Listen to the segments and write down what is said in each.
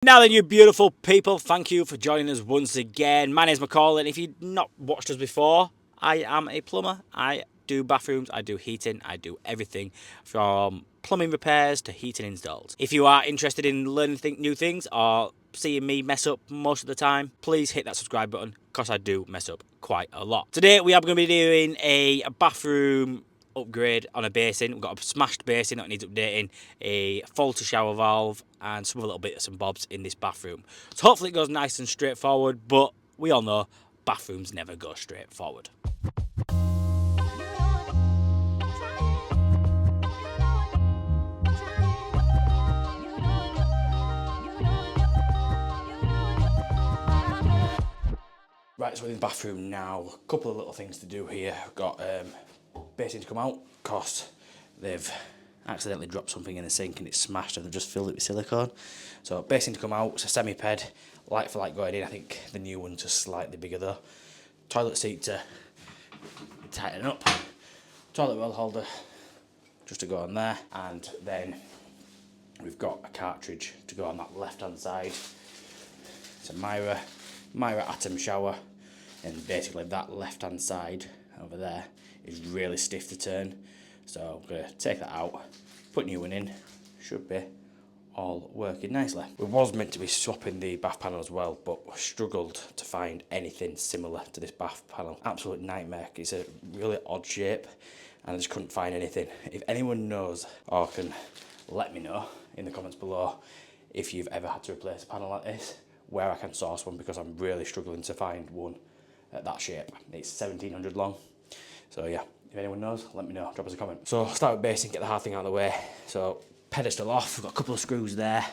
Now then, you beautiful people, thank you for joining us once again. My name's Macaulay, and if you've not watched us before, I am a plumber. I do bathrooms, I do heating, I do everything from plumbing repairs to heating installs. If you are interested in learning new things or seeing me mess up most of the time, please hit that subscribe button, because I do mess up quite a lot. Today we are going to be doing a bathroom upgrade on a basin. We've got a smashed basin that needs updating, a faulty shower valve, and some little bits and bobs in this bathroom. So hopefully it goes nice and straightforward, but we all know bathrooms never go straight forward. Right, so we're in the bathroom now. A couple of little things to do here. I've got basin to come out, because they've accidentally dropped something in the sink and it's smashed and they've just filled it with silicone. So basin to come out, it's a semi-ped, like for like going in. I think the new one's just slightly bigger though. Toilet seat to tighten up. Toilet roll holder just to go on there. And then we've got a cartridge to go on that left hand side. It's a Myra Atom shower, and basically that left hand side over there is really stiff to turn, so I'm going to take that out, put new one in, should be all working nicely. We was meant to be swapping the bath panel as well, but we struggled to find anything similar to this bath panel. Absolute nightmare. It's a really odd shape and I just couldn't find anything. If anyone knows or can let me know in the comments below if you've ever had to replace a panel like this, where I can source one, because I'm really struggling to find one at that shape. It's 1700 long. So yeah, if anyone knows, let me know, drop us a comment. So I'll start with basin, get the hard thing out of the way. So pedestal off, we've got a couple of screws there,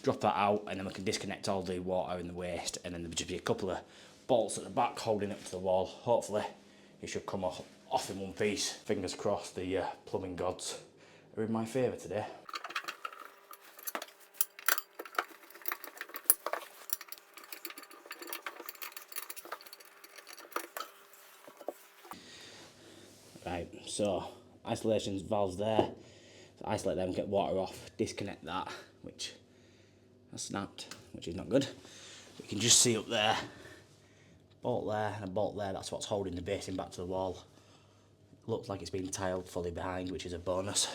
drop that out, and then we can disconnect all the water and the waste, and then there'll just be a couple of bolts at the back holding it to the wall. Hopefully it should come off in one piece. Fingers crossed the plumbing gods are in my favour today. Right, so isolation valves there, so isolate them, get water off, disconnect that, which has snapped, which is not good. You can just see up there, bolt there and a bolt there, that's what's holding the basin back to the wall. Looks like it's been tiled fully behind, which is a bonus.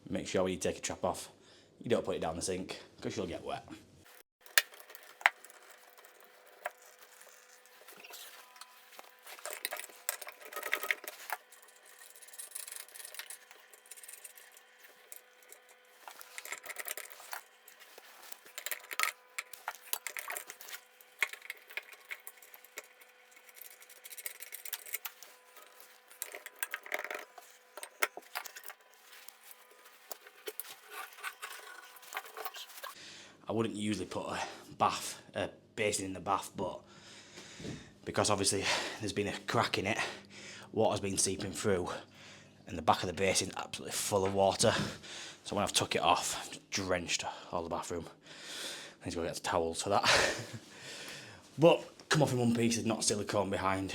Make sure when you take a trap off, you don't put it down the sink, because you'll get wet. I wouldn't usually put a basin in the bath, but because obviously there's been a crack in it, water's been seeping through, and the back of the basin absolutely full of water. So when I've took it off, I've drenched all the bathroom. I need to go get the towels for that. But come off in one piece, there's not silicone behind.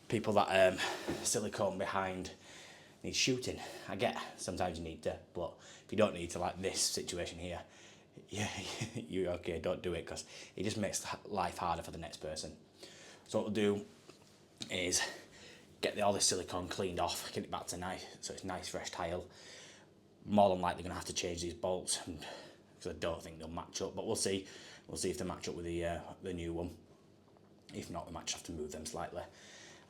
People that silicone behind need shooting. I get sometimes you need to, but if you don't need to, like this situation here, yeah, you're okay, don't do it, because it just makes life harder for the next person. So what we'll do is get all this silicone cleaned off, get it back to nice, so it's nice fresh tile. More than likely going to have to change these bolts, because I don't think they'll match up, but we'll see. We'll see if they match up with the new one. If not, we might just have to move them slightly,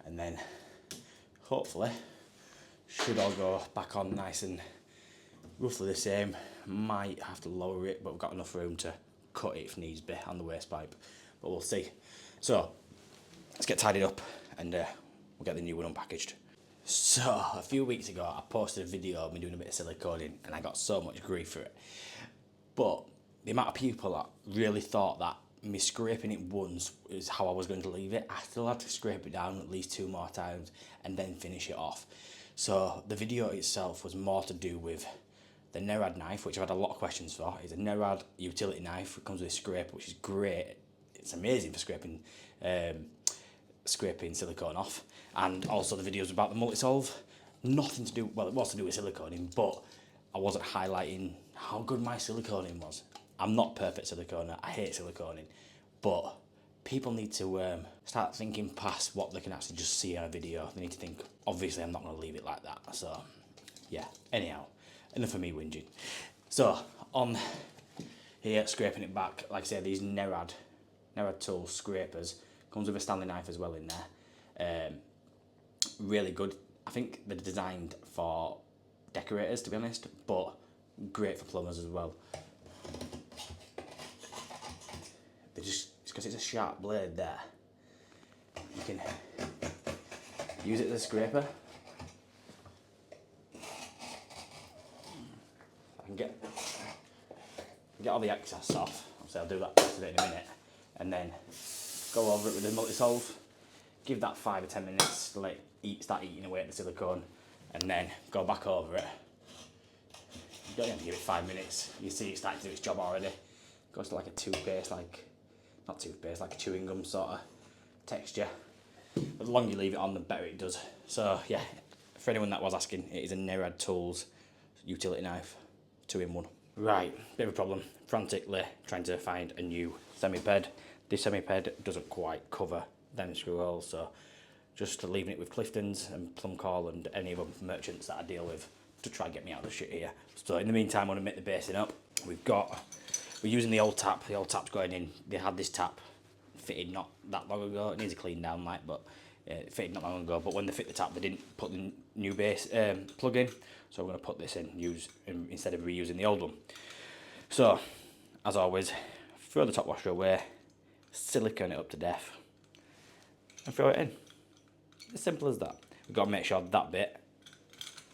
and then hopefully should all go back on nice and roughly the same. Might have to lower it, but we've got enough room to cut it if needs be on the waste pipe, but we'll see. So let's get tidied up and we'll get the new one unpackaged. So a few weeks ago I posted a video of me doing a bit of siliconing and I got so much grief for it, but the amount of people that really thought that me scraping it once is how I was going to leave it, I still had to scrape it down at least 2 more times and then finish it off. So the video itself was more to do with the Nerad knife, which I've had a lot of questions for. It's a Nerad utility knife. It comes with a scraper, which is great. It's amazing for scraping silicone off. and also the videos about the multi-solve. Nothing to do, well, it was to do with siliconing, but I wasn't highlighting how good my siliconing was. I'm not perfect siliconer, I hate siliconing, but people need to start thinking past what they can actually just see on a video. They need to think, obviously I'm not going to leave it like that. So, yeah, anyhow, enough of me whinging. So, on here, scraping it back, like I say, these Nerad tool scrapers, comes with a Stanley knife as well in there. Really good. I think they're designed for decorators, to be honest, but great for plumbers as well. They just, because it's a sharp blade there, you can use it as a scraper. I can get all the excess off. Obviously I'll do that in a minute, and then go over it with the multi-solve. Give that 5 or 10 minutes to let it start eating away at the silicone, and then go back over it. You don't have to give it 5 minutes. You see it starting to do its job already. It goes to like a toothpaste, not toothpaste, like a chewing gum sort of texture. But the longer you leave it on, the better it does. So yeah, for anyone that was asking, it is a Nerad Tools utility knife, 2-in-1. Right, bit of a problem. Frantically trying to find a new semi-ped. This semi-ped doesn't quite cover them screw holes, so just leaving it with Clifton's and Plumcall and any of the merchants that I deal with to try and get me out of the shit here. So in the meantime, I'm going to make the basin up. We're using the old tap. The old tap's going in. They had this tap fitted not that long ago. It needs a clean down, like, but it fitted not long ago. But when they fit the tap, they didn't put the new base plug in. So we're going to put this in, instead of reusing the old one. So, as always, throw the top washer away, silicone it up to death, and throw it in. As simple as that. We've got to make sure that bit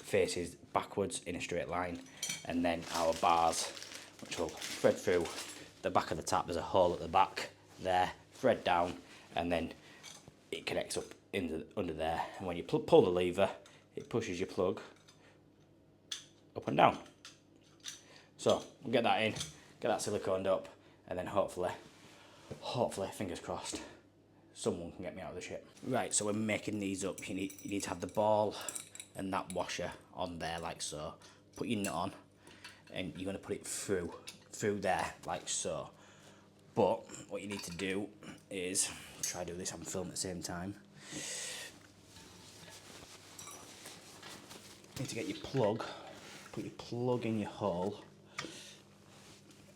faces backwards in a straight line, and then our bars, which will thread through the back of the tap. There's a hole at the back there, thread down, and then it connects up under there. And when you pull the lever, it pushes your plug up and down. So we'll get that in, get that siliconed up, and then hopefully, fingers crossed, someone can get me out of the shit. Right, so when making these up, you need to have the ball and that washer on there like so. Put your nut on, and you're going to put it through there like so. But what you need to do is, try to do this on film at the same time. You need to get your plug, put your plug in your hole.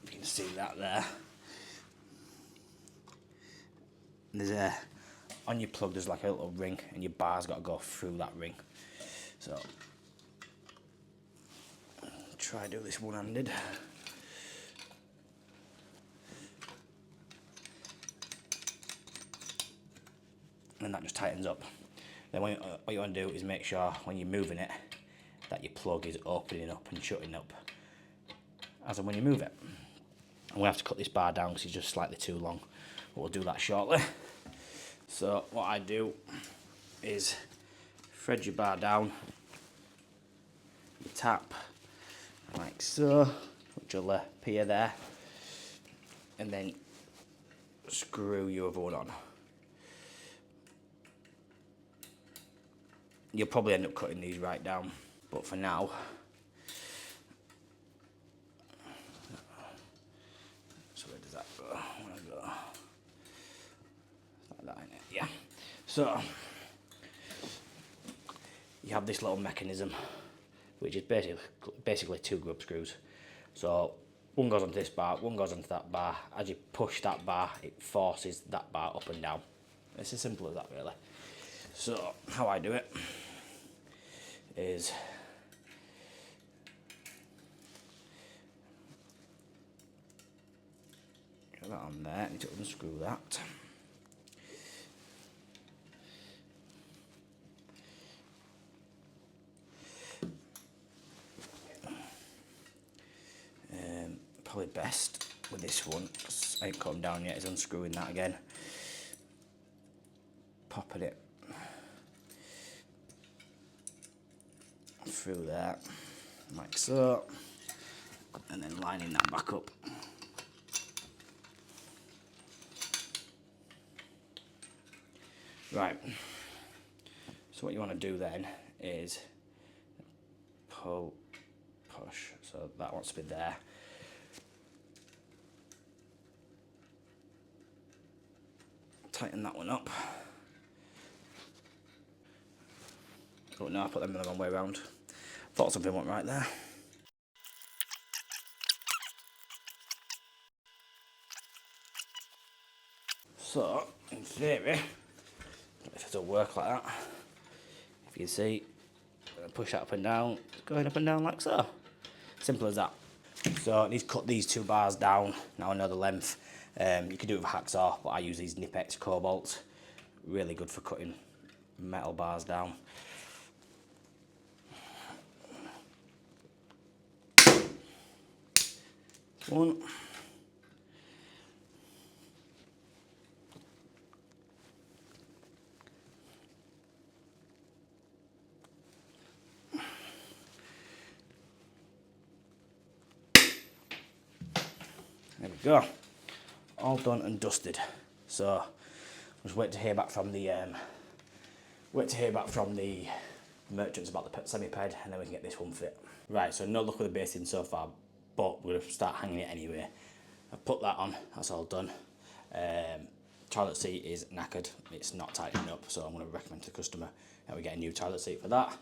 You can see that there. And there's on your plug there's like a little ring, and your bar's got to go through that ring. So try do this one-handed. And that just tightens up. Then what you want to do is make sure when you're moving it that your plug is opening up and shutting up as and when you move it. I'm going to have to cut this bar down because it's just slightly too long, but we'll do that shortly. So what I do is thread your bar down, you tap like so, which will appear there, and then screw your other one on. You'll probably end up cutting these right down, but for now, so where does that go? Where does that go? Like that, innit? Yeah. So you have this little mechanism, which is basically 2 grub screws. So one goes onto this bar, one goes onto that bar. As you push that bar, it forces that bar up and down. It's as simple as that, really. So how I do it is get that on there, I need to unscrew that. Probably best with this one, because I ain't got them down yet, is unscrewing that again. Popping it through there, like so, and then lining that back up. Right, So what you want to do then is pull, push, so that wants to be there. Tighten that one up. Oh no, I put them the wrong way around. Thought something went right there. So, in theory, I don't know if it'll work like that. If you can see, push that up and down, it's going up and down like so. Simple as that. So I need to cut these 2 bars down. Now I know the length. You can do it with a hacksaw, but I use these Nipex Cobalts. Really good for cutting metal bars down. One. There we go. All done and dusted. So I'll just wait to hear back from the merchants about the semi-ped, and then we can get this one fit. Right, so no luck with the basin so far, but we're going to start hanging it anyway. I've put that on, that's all done. Toilet seat is knackered, it's not tightening up, so I'm going to recommend to the customer that we get a new toilet seat for that.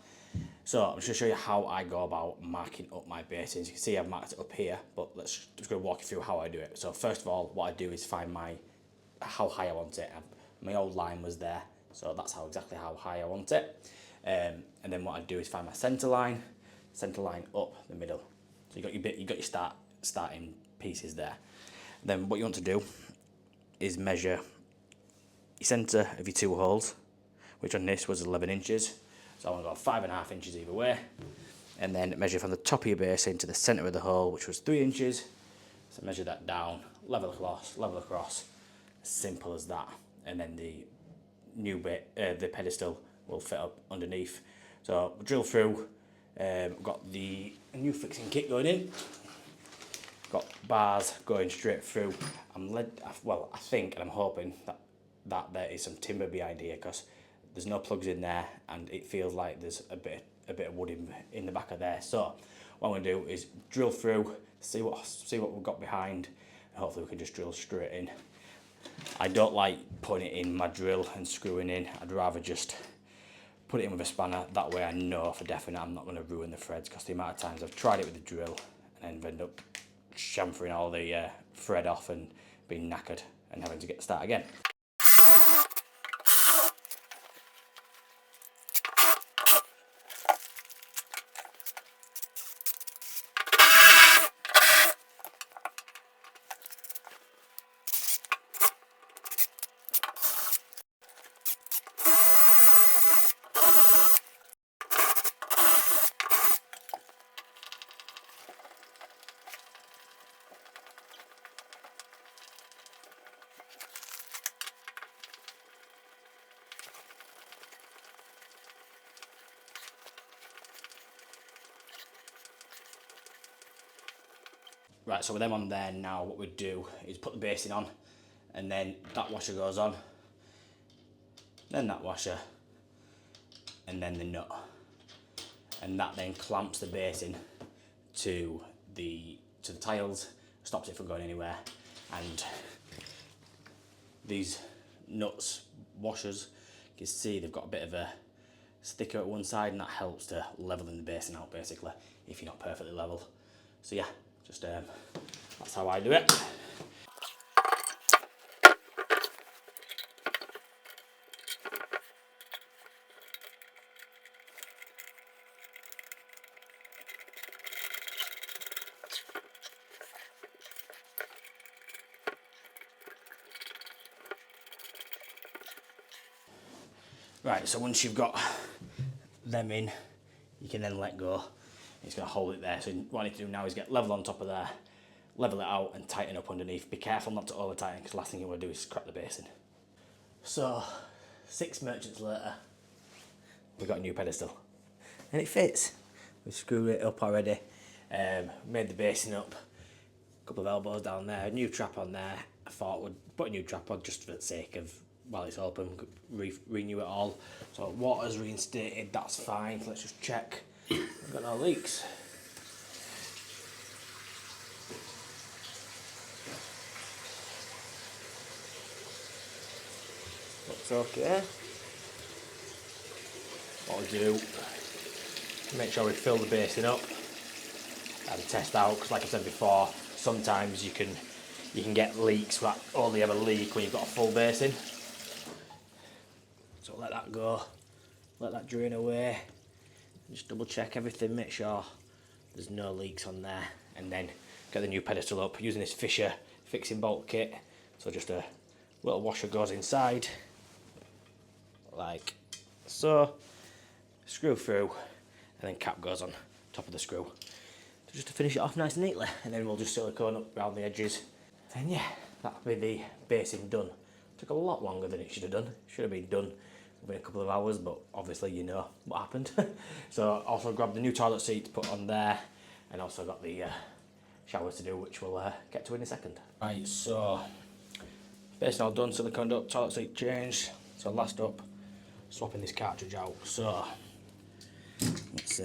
So I'm just going to show you how I go about marking up my basins. You can see I've marked it up here, but just going to walk you through how I do it. So first of all, what I do is find how high I want it. My old line was there, so that's exactly how high I want it. And then what I do is find my centre line up the middle. So you got your starting pieces there. Then what you want to do is measure your centre of your 2 holes, which on this was 11 inches. So I want to go 5.5 inches either way. And then measure from the top of your basin to the centre of the hole, which was 3 inches. So measure that down, level across, simple as that. And then the new bit, the pedestal will fit up underneath. So we'll drill through. We've got the new fixing kit going in. Got bars going straight through. I think and I'm hoping that there is some timber behind here, because there's no plugs in there and it feels like there's a bit of wood in the back of there. So what I'm going to do is drill through, see what we've got behind, and hopefully we can just drill straight in. I don't like putting it in my drill and screwing in. I'd rather just put it in with a spanner. That way I know for definite I'm not going to ruin the threads, because the amount of times I've tried it with the drill and then end up chamfering all the thread off and being knackered and having to start again. Right, so with them on there now, what we'd do is put the basin on, and then that washer goes on, then that washer, and then the nut. And that then clamps the basin to the tiles, stops it from going anywhere. And these nuts, washers, you can see they've got a bit of a sticker at one side, and that helps to leveling the basin out basically, if you're not perfectly level. So yeah, just that's how I do it. Right, so once you've got them in, you can then let go. It's going to hold it there. So what I need to do now is get level on top of there, level it out and tighten up underneath. Be careful not to over tighten, because the last thing you want to do is crack the basin. So 6 merchants later, we've got a new pedestal and it fits. We've screwed it up already, made the basin up, a couple of elbows down there, a new trap on there. I thought we'd put a new trap on just for the sake of while it's open, renew it all. So water's reinstated, that's fine. Let's just check. We've got no leaks. Looks okay. What we'll do, make sure we fill the basin up and test out, because like I said before, sometimes you can get leaks that only ever leak when you've got a full basin. So let that go, let that drain away, just double check everything, make sure there's no leaks on there, and then get the new pedestal up using this Fisher fixing bolt kit. So just a little washer goes inside, like so, screw through, and then cap goes on top of the screw. So just to finish it off nice and neatly, and then we'll just silicone up around the edges. And yeah, that'll be the basin done. Took a lot longer than it should have done. Should have been done within a couple of hours, but obviously you know what happened. So also grabbed the new toilet seat to put on there, and also got the showers to do, which we'll get to in a second. Right, so basin all done, siliconed up, toilet seat changed. So last up, swapping this cartridge out. So let's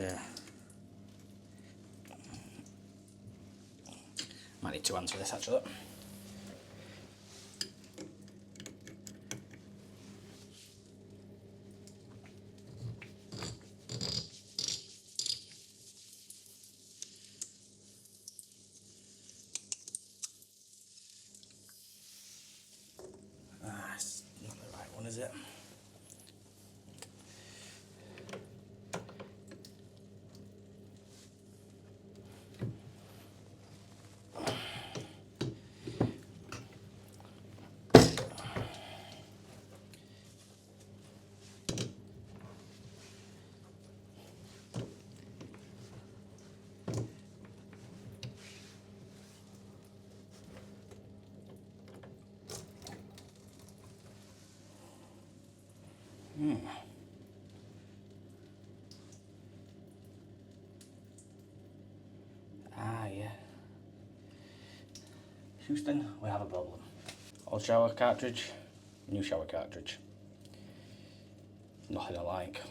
might need 2 hands for this actually. It's not the right one, is it? Yeah. Houston, we have a problem. Old shower cartridge, new shower cartridge. Nothing alike.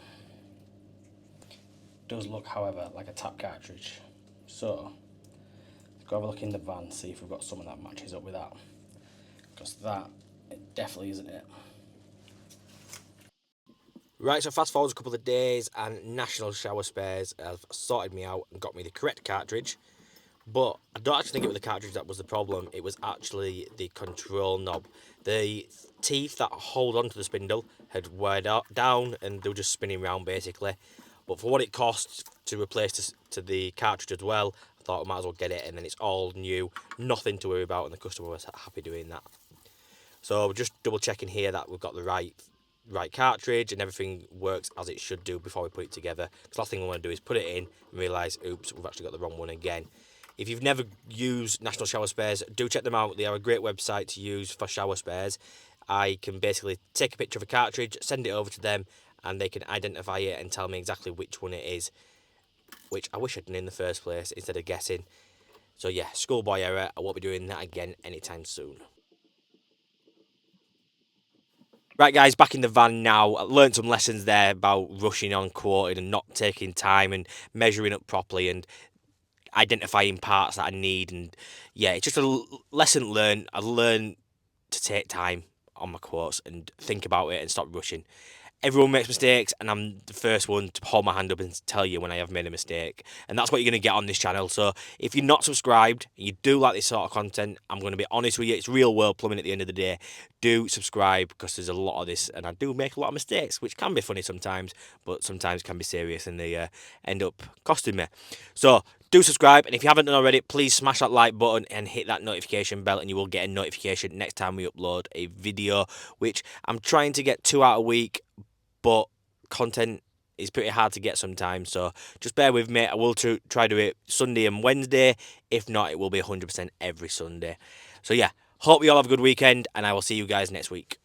Does look, however, like a tap cartridge. So, let's go have a look in the van, see if we've got something that matches up with that. Because that, it definitely isn't it. Right, so fast forward a couple of days and National Shower Spares have sorted me out and got me the correct cartridge. But I don't actually think it was the cartridge that was the problem, it was actually the control knob. The teeth that hold onto the spindle had weared down and they were just spinning around basically. But for what it costs to replace this, to the cartridge as well, I thought I might as well get it, and then it's all new, nothing to worry about, and the customer was happy doing that. So just double checking here that we've got the right cartridge and everything works as it should do before we put it together. Because last thing we want to do is put it in and realise, oops, we've actually got the wrong one again. If you've never used National Shower Spares, do check them out. They are a great website to use for shower spares. I can basically take a picture of a cartridge, send it over to them, and they can identify it and tell me exactly which one it is, which I wish I'd done in the first place instead of guessing. So yeah, schoolboy error. I won't be doing that again anytime soon. Right guys, back in the van now. I learned some lessons there about rushing on quoting and not taking time and measuring up properly and identifying parts that I need. And yeah, it's just a lesson learned. I learned to take time on my quotes and think about it and stop rushing. Everyone makes mistakes, and I'm the first one to hold my hand up and tell you when I have made a mistake. And that's what you're going to get on this channel. So if you're not subscribed, and you do like this sort of content, I'm going to be honest with you, it's real world plumbing at the end of the day. Do subscribe, because there's a lot of this, and I do make a lot of mistakes, which can be funny sometimes, but sometimes can be serious, and they end up costing me. So do subscribe, and if you haven't done already, please smash that like button and hit that notification bell, and you will get a notification next time we upload a video, which I'm trying to get 2 out a week, but content is pretty hard to get sometimes, so just bear with me. I will try to do it Sunday and Wednesday. If not, it will be 100% every Sunday. So yeah, hope you all have a good weekend, and I will see you guys next week.